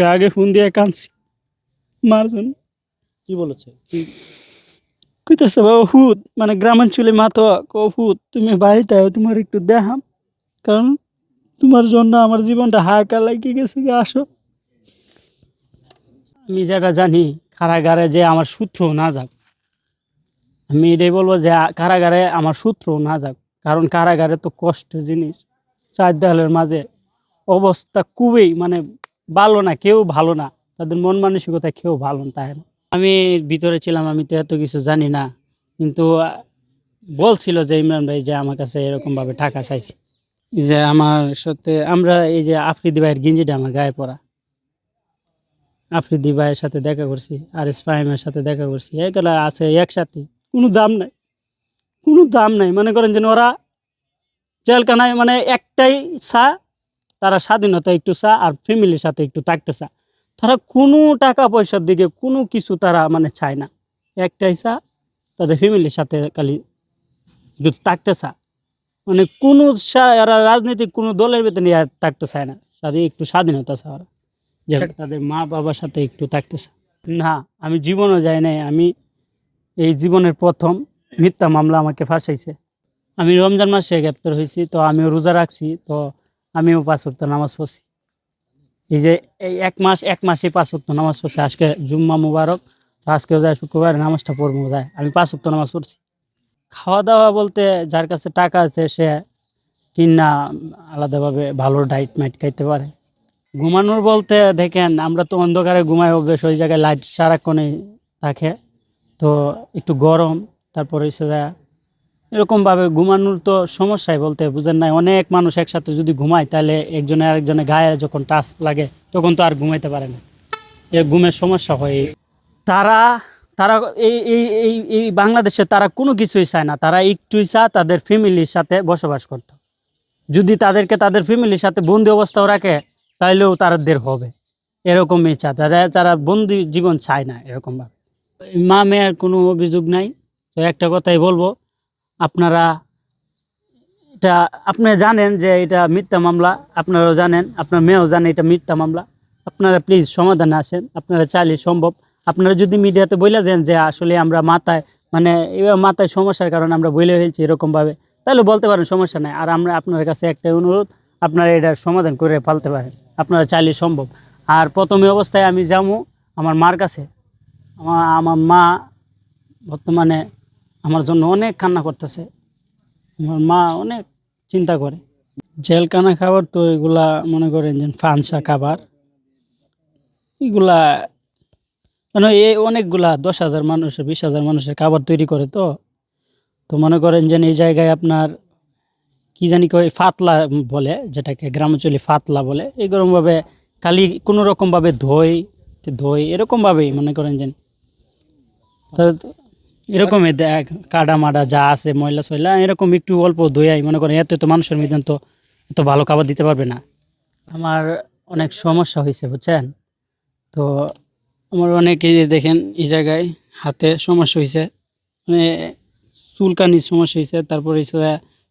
একটু আগে ফোন দিয়ে কাঁদছি মার জন্য। কি বলেছে? কি কইতেছে বাবা হুত মানে গ্রামাঞ্চলে মা তো হুত তুমি বাড়িতে আও তোমার একটু দেখাম, কারণ তোমার জন্য আমার জীবনটা হাহাকার লাগিয়ে গেছে, আসো। আমি যেটা জানি কারাগারে যে আমার সূত্র না যাক, আমি এটাই বলবো যে কারাগারে আমার সূত্র না যাক, কারণ কারাগারে তো কষ্ট জিনিস। চার দেয়ালের মাঝে অবস্থা খুবই মানে ভালো না, কেউ ভালো না, তাদের মন মানসিকতা কেউ ভালো না, তাই না। আমি ভিতরে ছিলাম, আমি তো এত কিছু জানি না, কিন্তু বলছিল যে ইমরান ভাই যে আমার কাছে এরকমভাবে টাকা চাইছে, যে আমার সাথে আমরা এই যে আফ্রিদি ভাইয়ের গেঞ্জিটা আমার গায়ে পরা, আফ্রিদি ভাইয়ের সাথে দেখা করছি, আর এস ফাহিমের সাথে দেখা করছি, এগুলো আছে একসাথে, কোনো দাম নাই, কোনো দাম নাই। মনে করেন যেন ওরা জেলখানায় মানে একটাই চা, তারা স্বাধীনতা একটু চা আর ফ্যামিলির সাথে একটু থাকতে চা, তারা কোনো টাকা পয়সার দিকে কোনো কিছু তারা মানে চায় না, একটাই চা তাদের ফ্যামিলির সাথে খালি একটু থাকতে চা, মানে কোনো এরা রাজনৈতিক কোনো দলের ভিতরে নিয়ে আর থাকতে চায় না, তাদের একটু স্বাধীনতা চা ওরা, যে তাদের মা বাবার সাথে একটু থাকতে চায়। না, আমি জীবনও যাই নাই, আমি এই জীবনের প্রথম মিথ্যা মামলা আমাকে ফাঁসাইছে। আমি রমজান মাসে গ্রেপ্তার হয়েছি, তো আমিও রোজা রাখছি, তো আমিও 5 ওয়াক্ত নামাজ পড়ছি। এই যে এই এক মাসে 5 ওয়াক্ত নামাজ পড়ছি। আজকে জুম্মা মুবারক, তো আজকেও যায় শুক্রবার নামাজটা পড়বো, যায় আমি 5 ওয়াক্ত নামাজ পড়ছি। খাওয়া দাওয়া বলতে যার কাছে টাকা আছে সে কিনা আলাদাভাবে ভালো ডাইট মাইট খাইতে পারে। ঘুমানোর বলতে দেখেন আমরা তো অন্ধকারে ঘুমাই অভ্যেস, ওই জায়গায় লাইট সারাক্ষণই থাকে, তো একটু গরম, তারপরে হচ্ছে এরকমভাবে ঘুমানোর তো সমস্যাই বলতে বুঝেন নাই, অনেক মানুষ একসাথে যদি ঘুমায় তাহলে একজনে আরেকজনের গায়ে যখন টাচ লাগে তখন তো আর ঘুমাইতে পারে না, এ ঘুমের সমস্যা হয়। তারা তারা এই এই এই এই বাংলাদেশে তারা কোনো কিছুই চায় না, তারা একটুই চায় তাদের ফ্যামিলির সাথে বসবাস করতে। যদি তাদেরকে তাদের ফ্যামিলির সাথে বন্দি অবস্থাও রাখে তাহলেও তাদের হবে, এরকমই চায় তারা, তারা বন্দি জীবন চায় না এরকমভাবে। মা মেয়ের কোনো অভিযোগ নাই, তো একটা কথাই বলবো, আপনারা এটা আপনি জানেন যে এটা মিথ্যা মামলা, আপনারাও জানেন, আপনার মেয়েও জানে এটা মিথ্যা মামলা, আপনারা প্লিজ সমাধানে আসেন, আপনারা চাইলে সম্ভব। আপনারা যদি মিডিয়াতে বলে যান যে আসলে আমরা মাথায় মানে এবার মাথায় সমস্যার কারণে আমরা বলে ফেলছি এরকমভাবে, তাহলে বলতে পারেন, সমস্যা নেই। আর আমরা আপনার কাছে একটাই অনুরোধ, আপনারা এটার সমাধান করে ফেলতে পারেন, আপনারা চাইলে সম্ভব। আর প্রথমে অবস্থায় আমি যাবো আমার মার কাছে, আমার মা বর্তমানে আমার জন্য অনেক কান্না করতেছে, আমার মা অনেক চিন্তা করে। জেলখানা খাবার তো এগুলা মনে করেন যে ফানসা খাবার, এগুলা মানে এই অনেকগুলা 10,000 মানুষের 20,000 মানুষের খাবার তৈরি করে, তো তো মনে করেন যে এই জায়গায় আপনার কি জানি কয় ফাতলা বলে, যেটাকে গ্রামাঞ্চলে ফাতলা বলে, এরকমভাবে খালি কোনো রকমভাবে ধোয় এরকমভাবেই মনে করেন যে এরকমই দেখ কাডা মাডা যা আছে ময়লা সয়লা এরকম একটু অল্প ধুয়াই মনে করেন, এত তো মানুষের মধ্যে তো এত ভালো খাবার দিতে পারবে না। আমার অনেক সমস্যা হয়েছে বুঝছেন, তো আমার অনেক এই যে দেখেন এই জায়গায় হাতে সমস্যা হয়েছে, মানে চুলকানির সমস্যা হয়েছে, তারপরে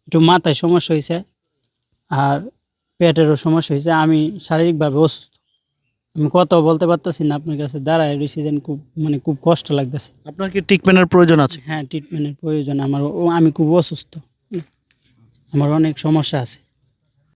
একটু মাথায় সমস্যা হয়েছে, আর পেটেরও সমস্যা হয়েছে। আমি শারীরিকভাবে অসুস্থ, আমি কথাও বলতে পারতেছি না, আপনার কাছে দাঁড়ায় রয়েছি যেন খুব মানে খুব কষ্ট লাগতেছে। আপনার কি ট্রিটমেন্টের প্রয়োজন আছে? হ্যাঁ, ট্রিটমেন্টের প্রয়োজন আমার, আমি খুব অসুস্থ, আমার অনেক সমস্যা আছে।